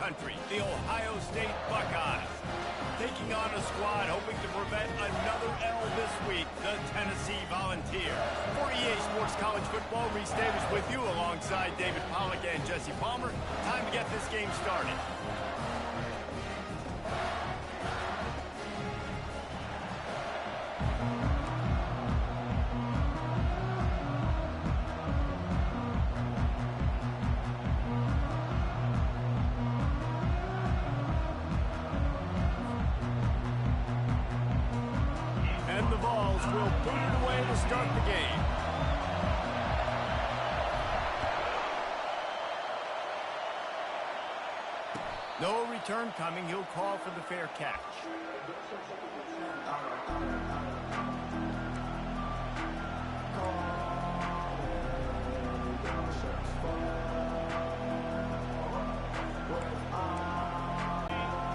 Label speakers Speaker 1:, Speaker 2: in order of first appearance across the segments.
Speaker 1: country, the Ohio State Buckeyes. Taking on a squad hoping to prevent another L this week, the Tennessee Volunteers. For EA Sports College Football, Reese Davis with you alongside David Pollack and Jesse Palmer. Time to get this game started. Will put it away to start the game. No return coming. He'll call for the fair catch.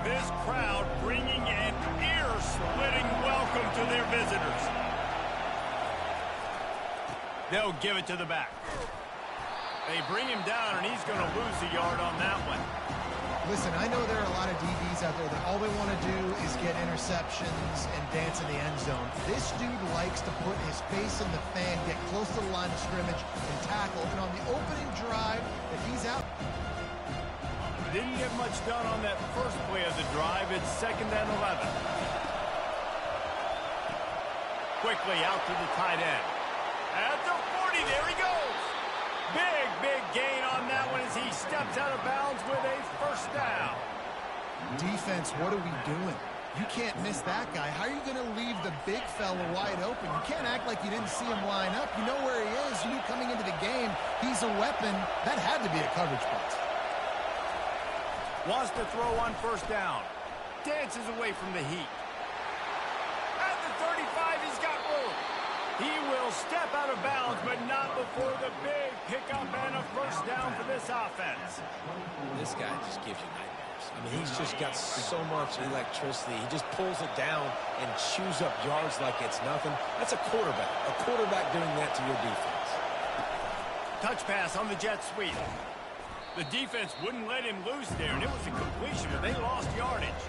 Speaker 1: This crowd bringing an ear-splitting welcome to their visitors. They'll give it to the back. They bring him down, and he's going to lose a yard on that one.
Speaker 2: Listen, I know there are a lot of DBs out there that all they want to do is get interceptions and dance in the end zone. This dude likes to put his face in the fan, get close to the line of scrimmage, and tackle. And on the opening drive that he's out.
Speaker 1: Didn't get much done on that first play of the drive. It's 2nd and 11. Quickly out to the tight end. At the 40, there he goes. Big gain on that one as he steps out of bounds with a first down.
Speaker 2: Defense, what are we doing? You can't miss that guy. How are you going to leave the big fella wide open? You can't act like you didn't see him line up. You know where he is. You knew coming into the game, he's a weapon. That had to be a coverage blitz.
Speaker 1: Wants to throw on first down. Dances away from the heat. At the 35, he's got room. He will step out of bounds, but not before the big pickup and a first down for this offense.
Speaker 3: This guy just gives you nightmares. I mean, he's just got so much electricity. He just pulls it down and chews up yards like it's nothing. That's a quarterback. A quarterback doing that to your defense.
Speaker 1: Touch pass on the jet sweep. The defense wouldn't let him loose there, and it was a completion, but they lost yardage.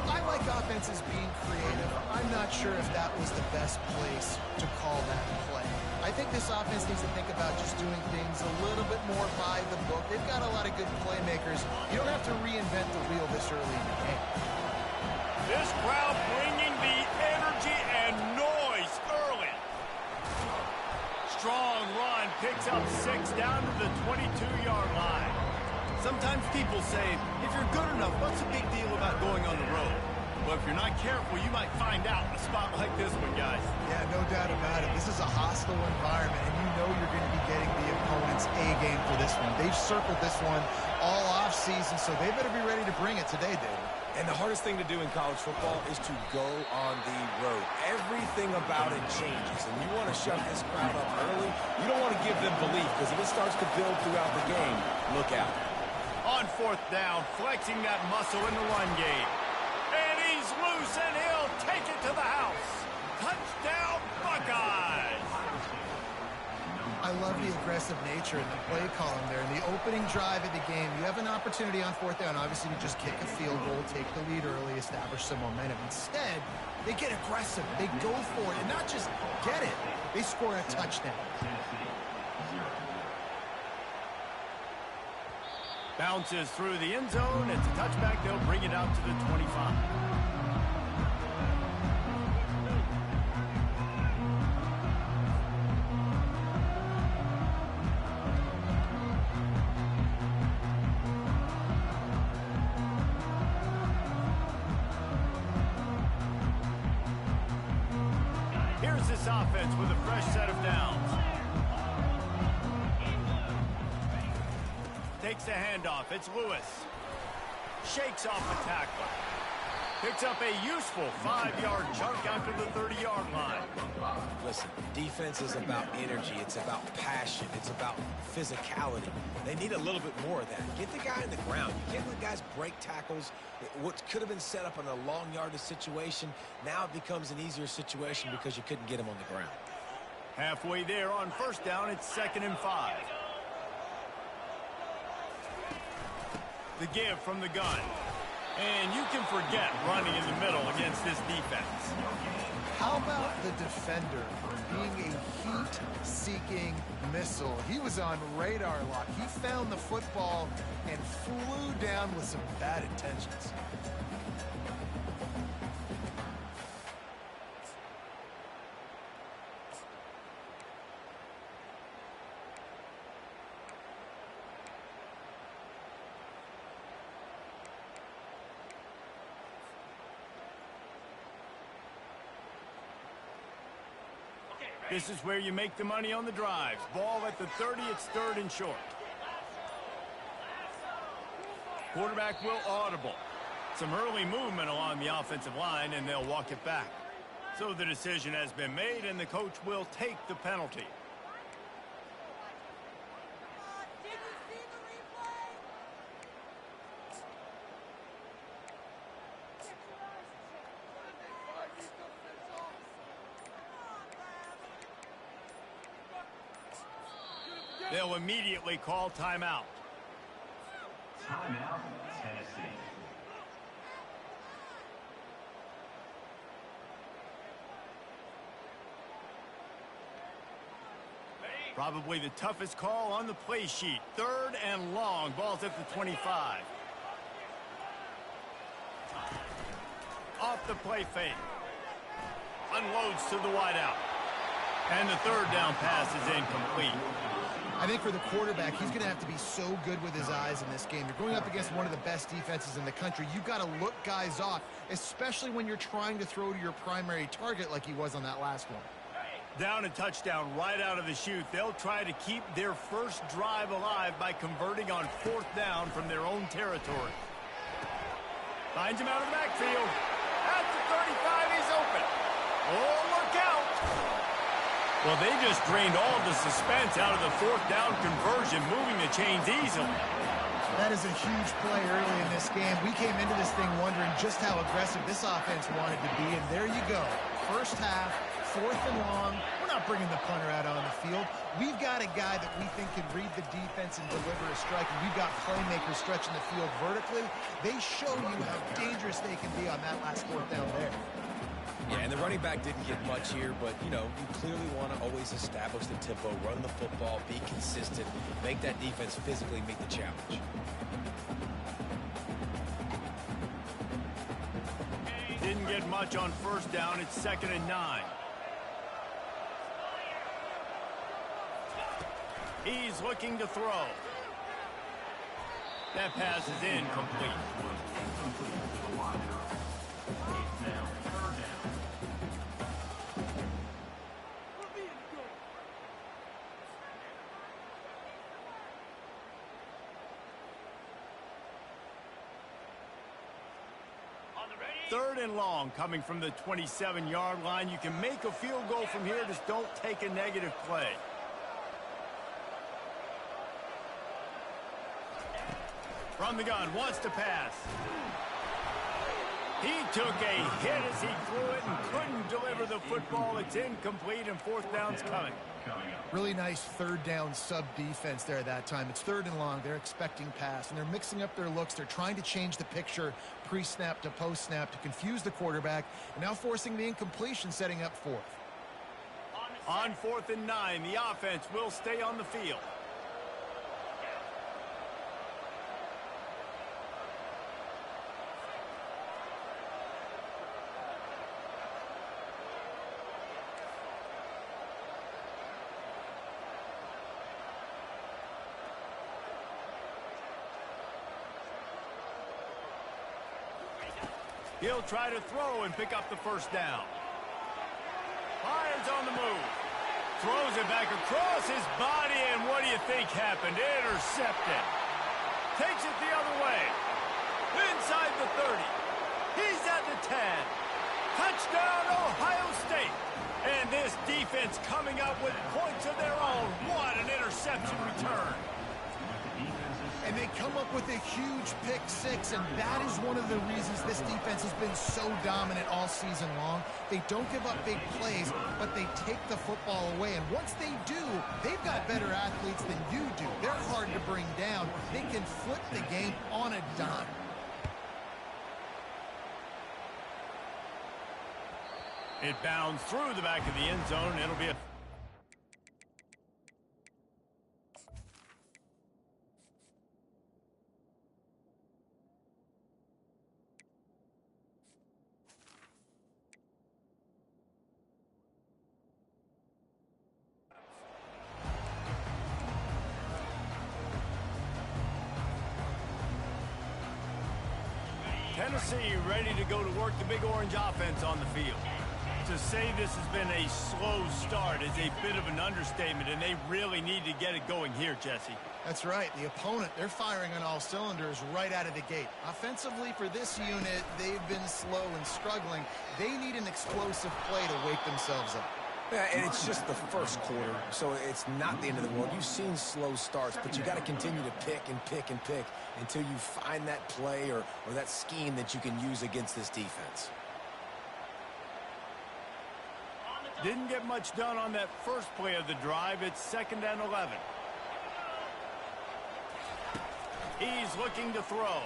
Speaker 2: I like offenses being creative. I'm not sure if that was the best place to call that play. I think this offense needs to think about just doing things a little bit more by the book. They've got a lot of good playmakers. You don't have to reinvent the wheel this early in the game.
Speaker 1: This crowd bringing the energy and noise early. Strong run, picks up 6 down to the 22-yard line. Sometimes people say, if you're good enough, what's the big deal about going on the road? Well, if you're not careful, you might find out in a spot like this one, guys.
Speaker 2: Yeah, no doubt about it. This is a hostile environment, and you know you're going to be getting the opponent's A-game for this one. They've circled this one all off-season, so they better be ready to bring it today, David.
Speaker 4: And the hardest thing to do in college football is to go on the road. Everything about it changes, and you want to shut this crowd up early. You don't want to give them belief, because if it starts to build throughout the game, look out.
Speaker 1: On 4th down, flexing that muscle in the run game. And he's loose, and he'll take it to the house. Touchdown, Buckeyes!
Speaker 2: I love the aggressive nature in the play column there. In the opening drive of the game, you have an opportunity on 4th down, obviously, to just kick a field goal, take the lead early, establish some momentum. Instead, they get aggressive. They go for it, and not just get it. They score a touchdown.
Speaker 1: Bounces through the end zone. It's a touchback. They'll bring it out to the 25. Here's this offense with a fresh set of downs. Takes the handoff. It's Lewis. Shakes off the tackler. Picks up a useful 5-yard chunk out to the 30-yard line.
Speaker 3: Listen, defense is about energy. It's about passion. It's about physicality. They need a little bit more of that. Get the guy in the ground. You can't let guys break tackles. What could have been set up in a long yardage situation, now it becomes an easier situation because you couldn't get him on the ground.
Speaker 1: Halfway there on 1st down, it's 2nd and 5. The give from the gun. And you can forget running in the middle against this defense.
Speaker 2: How about the defender being a heat-seeking missile? He was on radar lock. He found the football and flew down with some bad intentions.
Speaker 1: This is where you make the money on the drives. Ball at the 30, it's 3rd and short. Quarterback will audible. Some early movement along the offensive line, and they'll walk it back. So the decision has been made, and the coach will take the penalty. They'll immediately call timeout.
Speaker 5: Timeout, Tennessee.
Speaker 1: Probably the toughest call on the play sheet. 3rd and long. Ball's at the 25. Off the play fake. Unloads to the wideout. And the 3rd down pass is incomplete.
Speaker 2: I think for the quarterback, he's going to have to be so good with his eyes in this game. You're going up against one of the best defenses in the country. You've got to look guys off, especially when you're trying to throw to your primary target like he was on that last one.
Speaker 1: Down and touchdown right out of the chute. They'll try to keep their first drive alive by converting on 4th down from their own territory. Finds him out of the backfield. At the 35, he's open. Oh, look out! Well, they just drained all the suspense out of the 4th down conversion, moving the chains easily.
Speaker 2: That is a huge play early in this game. We came into this thing wondering just how aggressive this offense wanted to be, and there you go. First half, 4th and long. We're not bringing the punter out on the field. We've got a guy that we think can read the defense and deliver a strike, and we've got playmakers stretching the field vertically. They show you how dangerous they can be on that last 4th down there.
Speaker 3: Yeah, and the running back didn't get much here, but, you know, you clearly want to always establish the tempo, run the football, be consistent, make that defense physically meet the challenge.
Speaker 1: Didn't get much on 1st down. It's 2nd and 9. He's looking to throw. That pass is incomplete. Third and long coming from the 27-yard line. You can make a field goal from here. Just don't take a negative play. From the gun, wants to pass. He took a hit as he threw it and couldn't deliver the football. It's incomplete, and 4th down's coming.
Speaker 2: Really nice 3rd down sub-defense there that time. It's 3rd and long. They're expecting pass, and they're mixing up their looks. They're trying to change the picture pre-snap to post-snap to confuse the quarterback, and now forcing the incompletion, setting up 4th.
Speaker 1: On 4th and 9, the offense will stay on the field. He'll try to throw and pick up the 1st down. Fires on the move. Throws it back across his body, and what do you think happened? Intercepted. Takes it the other way. Inside the 30. He's at the 10. Touchdown, Ohio State. And this defense coming up with points of their own. What an interception return.
Speaker 2: And they come up with a huge pick six, and that is one of the reasons this defense has been so dominant all season long. They don't give up big plays, but they take the football away. And once they do, they've got better athletes than you do. They're hard to bring down. They can flip the game on a dime.
Speaker 1: It bounds through the back of the end zone. It'll be a... Tennessee ready to go to work the Big Orange offense on the field. To say this has been a slow start is a bit of an understatement, and they really need to get it going here, Jesse.
Speaker 2: That's right. The opponent, they're firing on all cylinders right out of the gate. Offensively for this unit, they've been slow and struggling. They need an explosive play to wake themselves up.
Speaker 3: Yeah, and it's just the first quarter, so it's not the end of the world. You've seen slow starts, but you got to continue to pick and pick and pick until you find that play or that scheme that you can use against this defense.
Speaker 1: Didn't get much done on that first play of the drive. It's 2nd and 11. He's looking to throw.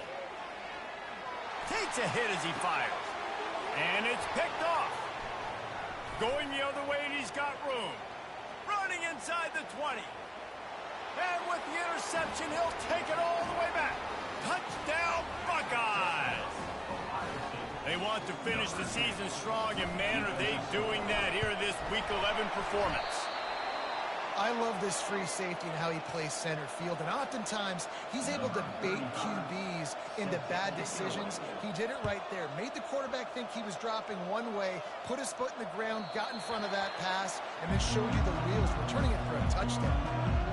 Speaker 1: Takes a hit as he fires. And it's picked off. Going the other way, and he's got room. Running inside the 20. And with the interception, he'll take it all the way back. Touchdown, Buckeyes! They want to finish the season strong, and man, are they doing that here in this Week 11 performance.
Speaker 2: I love this free safety and how he plays center field, and oftentimes he's able to bait QBs into bad decisions. He did it right there. Made the quarterback think he was dropping one way, put his foot in the ground, got in front of that pass, and then showed you the wheels, returning it for a touchdown.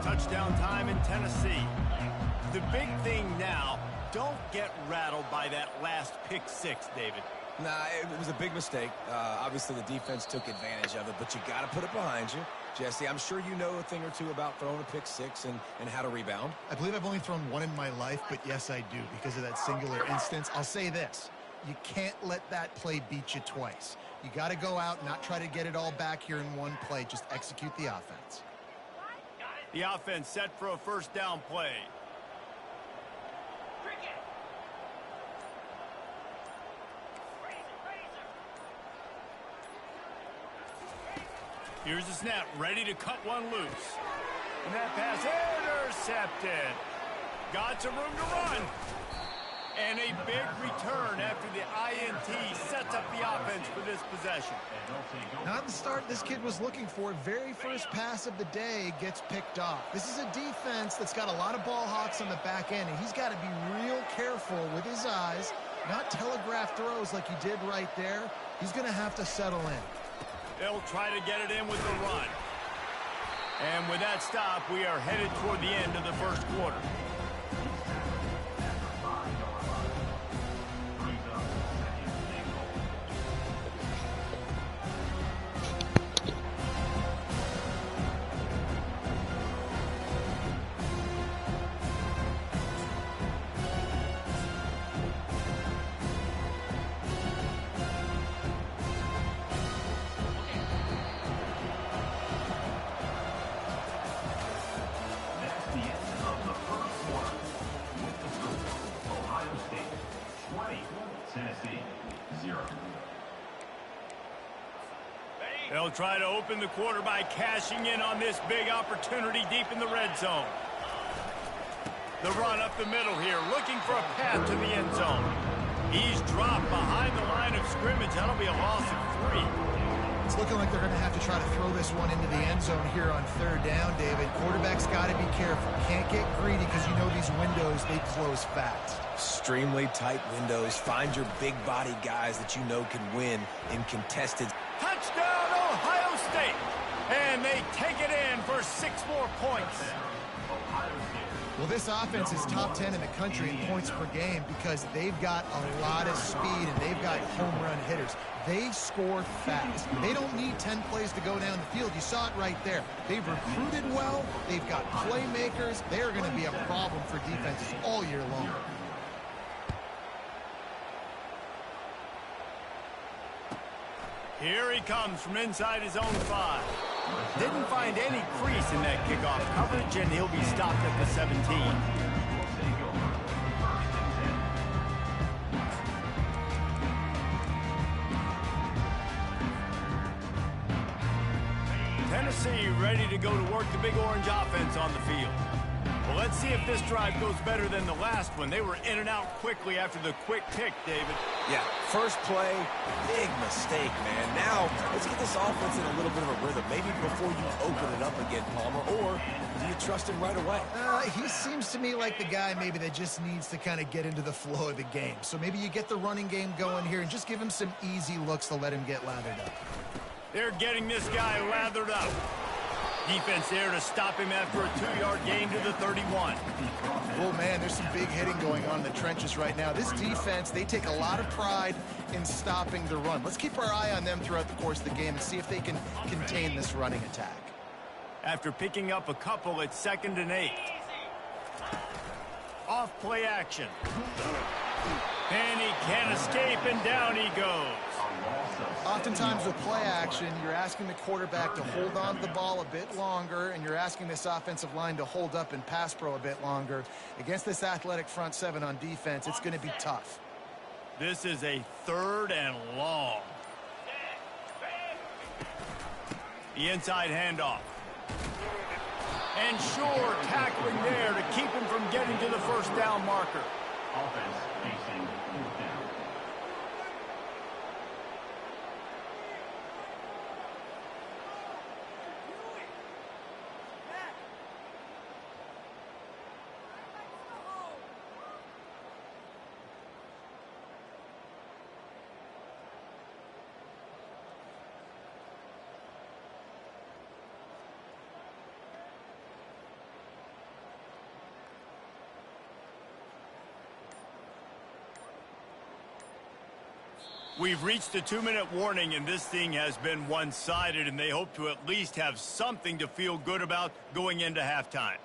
Speaker 1: Touchdown time in Tennessee. The big thing now, don't get rattled by that last pick six, David.
Speaker 3: Nah, it was a big mistake. Obviously, the defense took advantage of it, but you got to put it behind you. Jesse, I'm sure you know a thing or two about throwing a pick six and how to rebound.
Speaker 2: I believe I've only thrown one in my life, but yes, I do because of that singular instance. I'll say this. You can't let that play beat you twice. You got to go out and not try to get it all back here in one play. Just execute the offense.
Speaker 1: The offense set for a first down play. Here's the snap, ready to cut one loose. And that pass intercepted. Got some room to run. And a big return after the INT sets up the offense for this possession.
Speaker 2: Not the start this kid was looking for. Very first pass of the day gets picked off. This is a defense that's got a lot of ball hawks on the back end, and he's got to be real careful with his eyes, not telegraph throws like he did right there. He's going to have to settle in.
Speaker 1: They'll try to get it in with the run. And with that stop, we are headed toward the end of the first quarter. They'll try to open the quarter by cashing in on this big opportunity deep in the red zone. The run up the middle here, looking for a path to the end zone. He's dropped behind the line of scrimmage. That'll be a loss of 3.
Speaker 2: It's looking like they're going to have to try to throw this one into the end zone here on third down, David. Quarterback's got to be careful. Can't get greedy because you know these windows, they close fast.
Speaker 3: Extremely tight windows. Find your big body guys that you know can win in contested.
Speaker 1: Touchdown, Ohio State. And they take it in for 6 more points.
Speaker 2: Well, this offense is top 10 in the country in points per game because they've got a lot of speed and they've got home run hitters. They score fast. They don't need 10 plays to go down the field. You saw it right there. They've recruited well. They've got playmakers. They're going to be a problem for defenses all year long.
Speaker 1: Here he comes from inside his own 5. Didn't find any crease in that kickoff coverage, and he'll be stopped at the 17. Tennessee ready to go to work the Big Orange offense on the field. Well, let's see if this drive goes better than the last one. They were in and out quickly after the quick pick, David.
Speaker 3: Yeah, first play, big mistake, man. Now, let's get this offense in a little bit of a rhythm. Maybe before you open it up again, Palmer, or do you trust him right away?
Speaker 2: He seems to me like the guy maybe that just needs to kind of get into the flow of the game. So maybe you get the running game going here and just give him some easy looks to let him get lathered up.
Speaker 1: They're getting this guy lathered up. Defense there to stop him after a 2-yard gain to the 31.
Speaker 2: Oh, man, there's some big hitting going on in the trenches right now. This defense, they take a lot of pride in stopping the run. Let's keep our eye on them throughout the course of the game and see if they can contain this running attack.
Speaker 1: After picking up a couple, it's 2nd and 8. Off play action. And he can't escape, and down he goes.
Speaker 2: Oftentimes with play action, you're asking the quarterback to hold on to the ball a bit longer, and you're asking this offensive line to hold up and pass pro a bit longer. Against this athletic front 7 on defense, it's going to be tough.
Speaker 1: This is a 3rd and long. The inside handoff. And sure, tackling there to keep him from getting to the first down marker.
Speaker 5: Offense facing 4th down.
Speaker 1: We've reached the 2-minute warning, and this thing has been one-sided, and they hope to at least have something to feel good about going into halftime.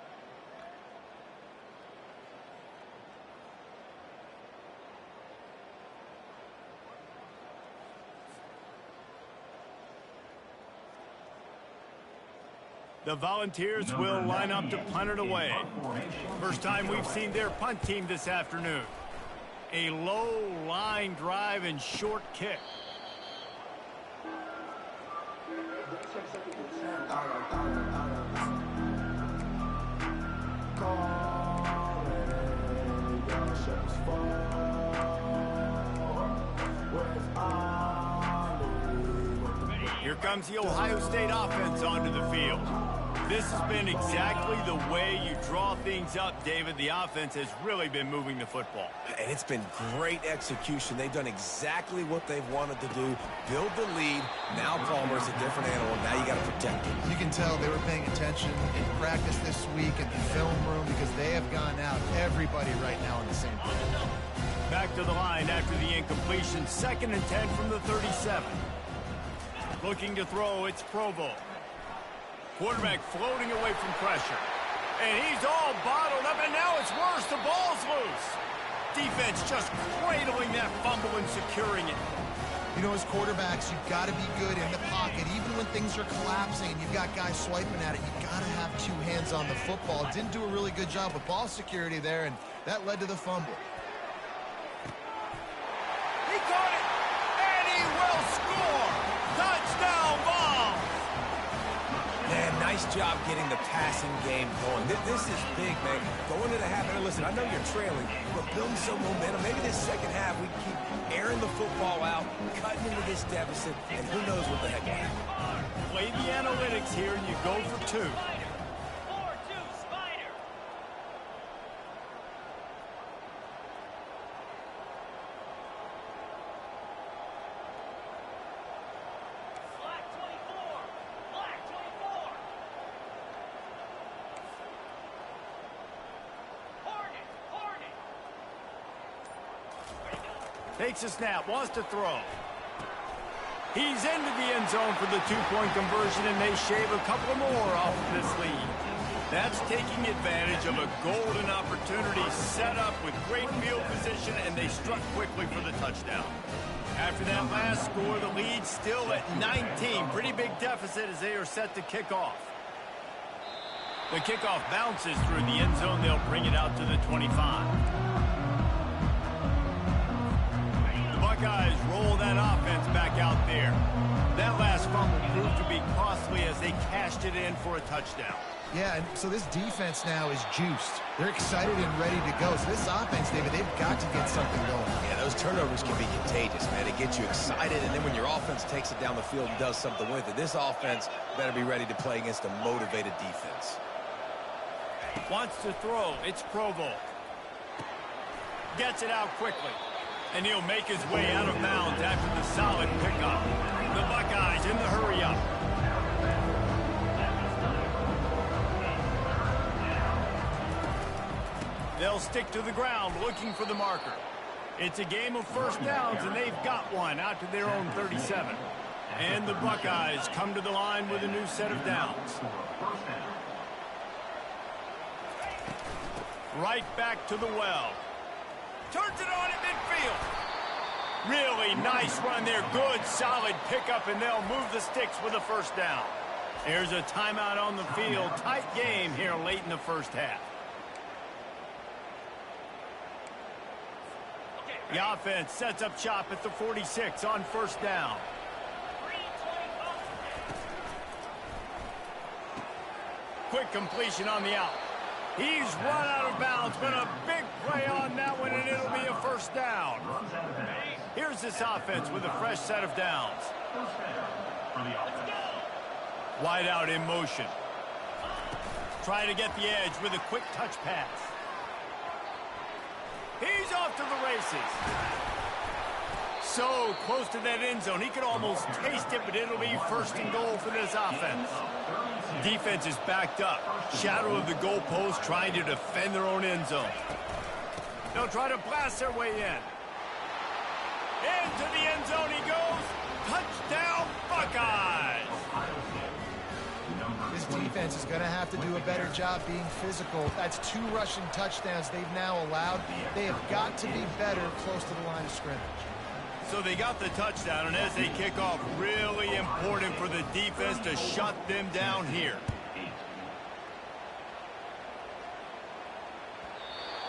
Speaker 1: The Volunteers will line up to punt it away. First time we've seen their punt team this afternoon. A low line drive and short kick. Here comes the Ohio State offense onto the field. This has been exactly the way you draw things up, David. The offense has really been moving the football.
Speaker 3: And it's been great execution. They've done exactly what they've wanted to do. Build the lead. Now Palmer's a different animal. Now you got to protect him.
Speaker 2: You can tell they were paying attention in practice this week in the film room because they have gone out. Everybody right now on the same page.
Speaker 1: Back to the line after the incompletion. 2nd and 10 from the 37. Looking to throw, it's Provo. Quarterback floating away from pressure. And he's all bottled up, and now it's worse. The ball's loose. Defense just cradling that fumble and securing it.
Speaker 2: You know, as quarterbacks, you've got to be good in the pocket. Even when things are collapsing and you've got guys swiping at it, you've got to have 2 hands on the football. Didn't do a really good job with ball security there, and that led to the fumble.
Speaker 1: He caught it, and he will score. Touchdown ball.
Speaker 3: Man, nice job getting the passing game going. This is big, man. Going into the half, and listen, I know you're trailing, but building some momentum. Maybe this second half we keep airing the football out, cutting into this deficit, and who knows what the heck will happen.
Speaker 1: Play the analytics here, and you go for 2. Takes a snap, wants to throw. He's into the end zone for the two-point conversion, and they shave a couple more off of this lead. That's taking advantage of a golden opportunity set up with great field position, and they struck quickly for the touchdown. After that last score, the lead's still at 19. Pretty big deficit as they are set to kick off. The kickoff bounces through the end zone. They'll bring it out to the 25. The Buckeyes roll that offense back out there. That last fumble proved to be costly as they cashed it in for a touchdown.
Speaker 2: Yeah, and so this defense now is juiced. They're excited and ready to go. So this offense, David, they've got to get something going.
Speaker 3: Yeah, those turnovers can be contagious, man. It gets you excited, and then when your offense takes it down the field and does something with it, this offense better be ready to play against a motivated defense.
Speaker 1: Wants to throw. It's Provo. Gets it out quickly. And he'll make his way out of bounds after the solid pickup. The Buckeyes in the hurry-up. They'll stick to the ground looking for the marker. It's a game of first downs, and they've got one out to their own 37. And the Buckeyes come to the line with a new set of downs. Right back to the well. Turns it on at midfield. Really nice run there. Good, solid pickup, and they'll move the sticks with a first down. There's a timeout on the field. Tight game here late in the first half. The offense sets up shop at the 46 on first down. Quick completion on the out. He's run out of bounds, but a big play on that one, and it'll be a first down. Here's this offense with a fresh set of downs. Wide out in motion. Trying to get the edge with a quick touch pass. He's off to the races. So close to that end zone. He could almost taste it, but it'll be first and goal for this offense. Defense is backed up. Shadow of the goalpost trying to defend their own end zone. They'll try to blast their way in. Into the end zone he goes. Touchdown, Buckeyes!
Speaker 2: This defense is going to have to do a better job being physical. That's 2 rushing touchdowns they've now allowed. They have got to be better close to the line of scrimmage.
Speaker 1: So they got the touchdown, and as they kick off, really important for the defense to shut them down here.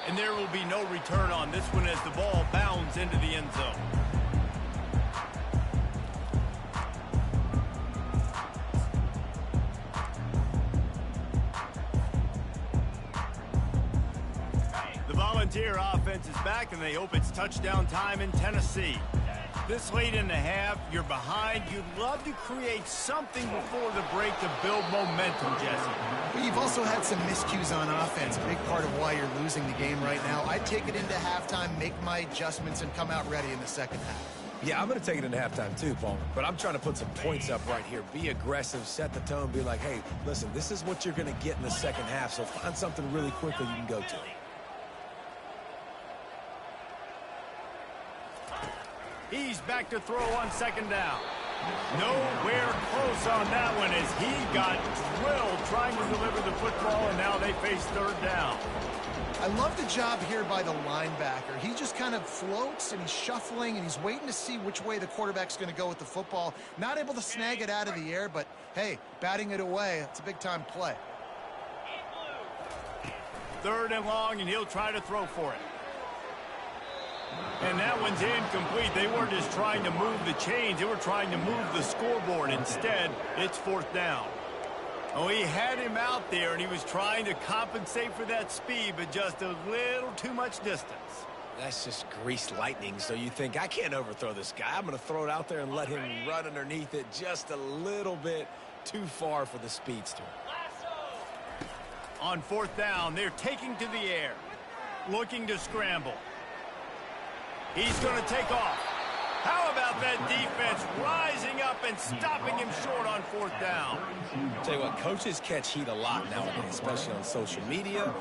Speaker 1: And there will be no return on this one as the ball bounds into the end zone. The Volunteer offense is back, and they hope it's touchdown time in Tennessee. This late in the half, you're behind. You'd love to create something before the break to build momentum, Jesse.
Speaker 2: Well, you've also had some miscues on offense, a big part of why you're losing the game right now. I'd take it into halftime, make my adjustments, and come out ready in the second half.
Speaker 3: Yeah, I'm going to take it into halftime too, Paul. But I'm trying to put some points up right here. Be aggressive, set the tone, be like, hey, listen, this is what you're going to get in the second half, so find something really quickly you can go to.
Speaker 1: He's back to throw on second down. Nowhere close on that one as he got drilled trying to deliver the football, and now they face third down.
Speaker 2: I love the job here by the linebacker. He just kind of floats, and he's shuffling, and he's waiting to see which way the quarterback's going to go with the football. Not able to snag it out of the air, but, hey, batting it away, it's a big-time play.
Speaker 1: Third and long, and he'll try to throw for it. And that one's incomplete. They weren't just trying to move the chains. They were trying to move the scoreboard. Instead, it's fourth down. Oh, he had him out there, and he was trying to compensate for that speed, but just a little too much distance.
Speaker 3: That's just greased lightning, so you think, I can't overthrow this guy. I'm going to throw it out there and let him run underneath it just a little bit too far for the speedster.
Speaker 1: On fourth down, they're taking to the air, looking to scramble. He's going to take off. How about that defense rising up and stopping him short on fourth down?
Speaker 3: Tell you what, coaches catch heat a lot nowadays, especially on social media.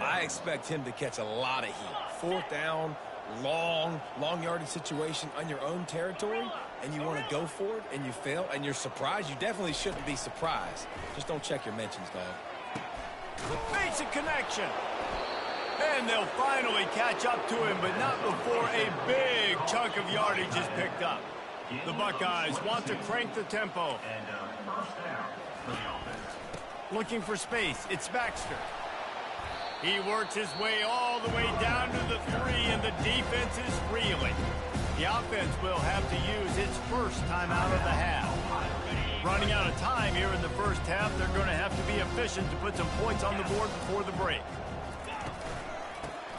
Speaker 3: I expect him to catch a lot of heat. Fourth down,
Speaker 4: long yardage situation on your own territory, and you want to go for it, and you fail, and you're surprised, you definitely shouldn't be surprised. Just don't check your mentions, dog.
Speaker 1: Basic connection. And they'll finally catch up to him, but not before a big chunk of yardage is picked up. The Buckeyes want to crank the tempo.
Speaker 5: And first down for the offense.
Speaker 1: Looking for space. It's Baxter. He works his way all the way down to the 3, and the defense is reeling. The offense will have to use its first timeout of the half. Running out of time here in the first half, they're going to have to be efficient to put some points on the board before the break.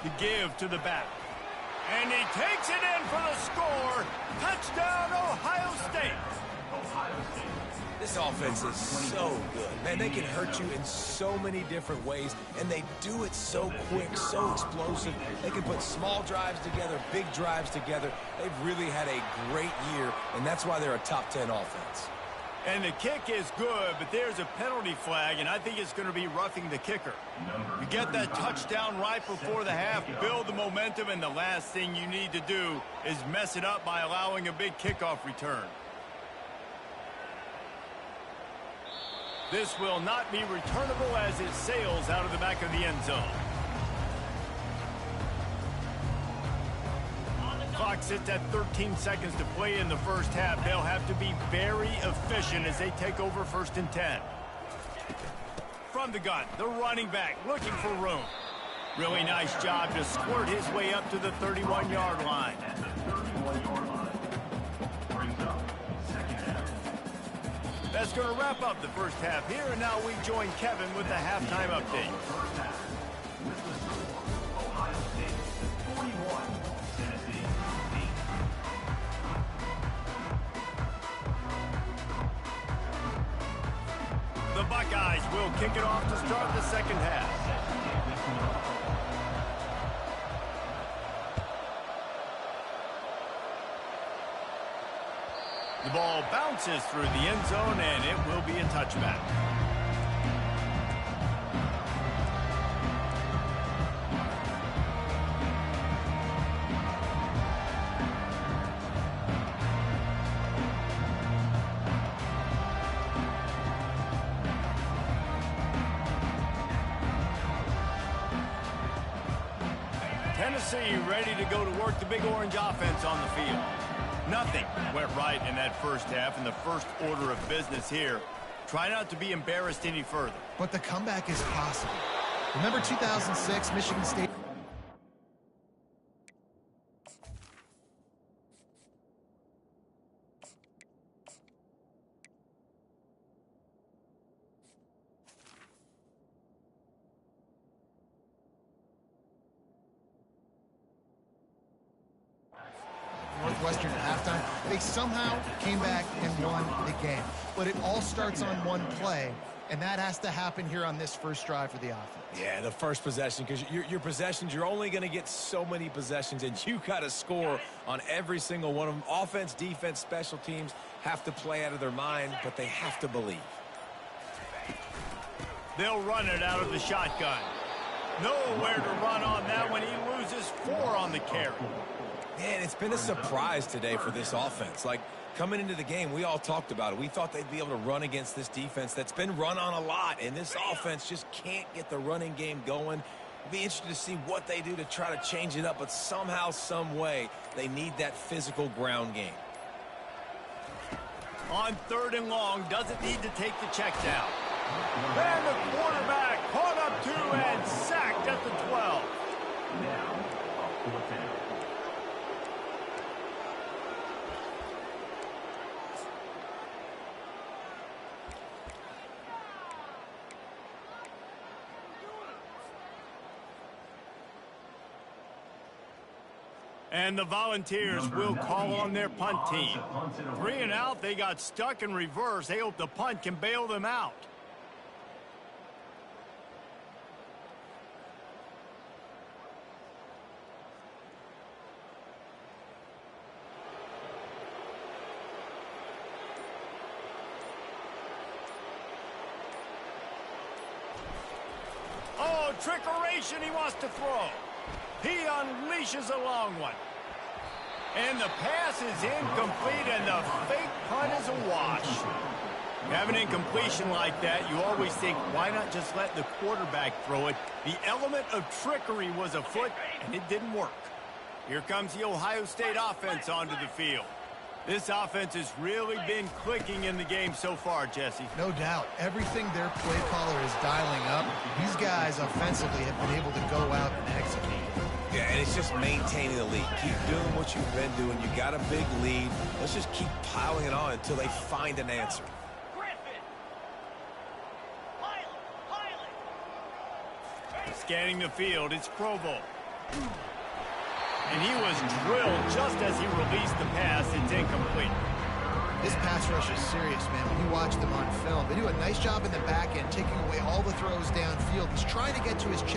Speaker 1: The give to the back. And he takes it in for the score. Touchdown, Ohio State.
Speaker 4: This offense is so good. Man, they can hurt you in so many different ways, and they do it so quick, so explosive. They can put small drives together, big drives together. They've really had a great year, and that's why they're a top 10 offense.
Speaker 1: And the kick is good, but there's a penalty flag, and I think it's going to be roughing the kicker. You get that touchdown right before the half, build the momentum, and the last thing you need to do is mess it up by allowing a big kickoff return. This will not be returnable as it sails out of the back of the end zone. Clock sits at 13 seconds to play in the first half. They'll have to be very efficient as they take over 1st and 10. From the gun, the running back looking for room. Really nice job to squirt his way up to the 31-yard line.
Speaker 5: At the 31-yard line. Brings up second down.
Speaker 1: That's going to wrap up the first half here, and now we join Kevin with the halftime update.
Speaker 5: First half. With the score, Ohio State 41, Tennessee 8.
Speaker 1: The Buckeyes will kick it off to start the second half. The ball bounces through the end zone, and it will be a touchback. Tennessee ready to go to work the Big Orange offense on the field. Nothing went right in that first half, and the first order of business here. Try not to be embarrassed any further.
Speaker 2: But the comeback is possible. Remember 2006, Michigan State? Northwestern at halftime. They somehow came back and won the game. But it all starts on one play, and that has to happen here on this first drive for the offense.
Speaker 4: Yeah, the first possession, because your possessions, you're only going to get so many possessions, and you got to score on every single one of them. Offense, defense, special teams have to play out of their mind, but they have to believe.
Speaker 1: They'll run it out of the shotgun. Nowhere to run on that one. He loses 4 on the carry.
Speaker 4: Man, it's been a surprise today for this offense. Like, coming into the game, we all talked about it. We thought they'd be able to run against this defense that's been run on a lot, and this offense just can't get the running game going. It'll be interesting to see what they do to try to change it up, but somehow, some way, they need that physical ground game.
Speaker 1: On 3rd and long, doesn't need to take the check down. And the quarterback caught up 2 and sacked at the 12.
Speaker 5: Now, a 4th down.
Speaker 1: And the Volunteers will call on their punt team. 3 and out, they got stuck in reverse. They hope the punt can bail them out. Oh, trickeration, he wants to throw. He unleashes a long one. And the pass is incomplete, and the fake punt is a wash. Have an incompletion like that, you always think, why not just let the quarterback throw it? The element of trickery was afoot, and it didn't work. Here comes the Ohio State offense onto the field. This offense has really been clicking in the game so far, Jesse.
Speaker 2: No doubt. Everything their play caller is dialing up, these guys offensively have been able to go out and execute.
Speaker 3: Yeah, and it's just maintaining the lead. Keep doing what you've been doing. You got a big lead. Let's just keep piling it on until they find an answer.
Speaker 1: Scanning the field, it's Provo. And he was drilled just as he released the pass. It's incomplete.
Speaker 2: This pass rush is serious, man. When you watch them on film, they do a nice job in the back end, taking away all the throws downfield. He's trying to get to his check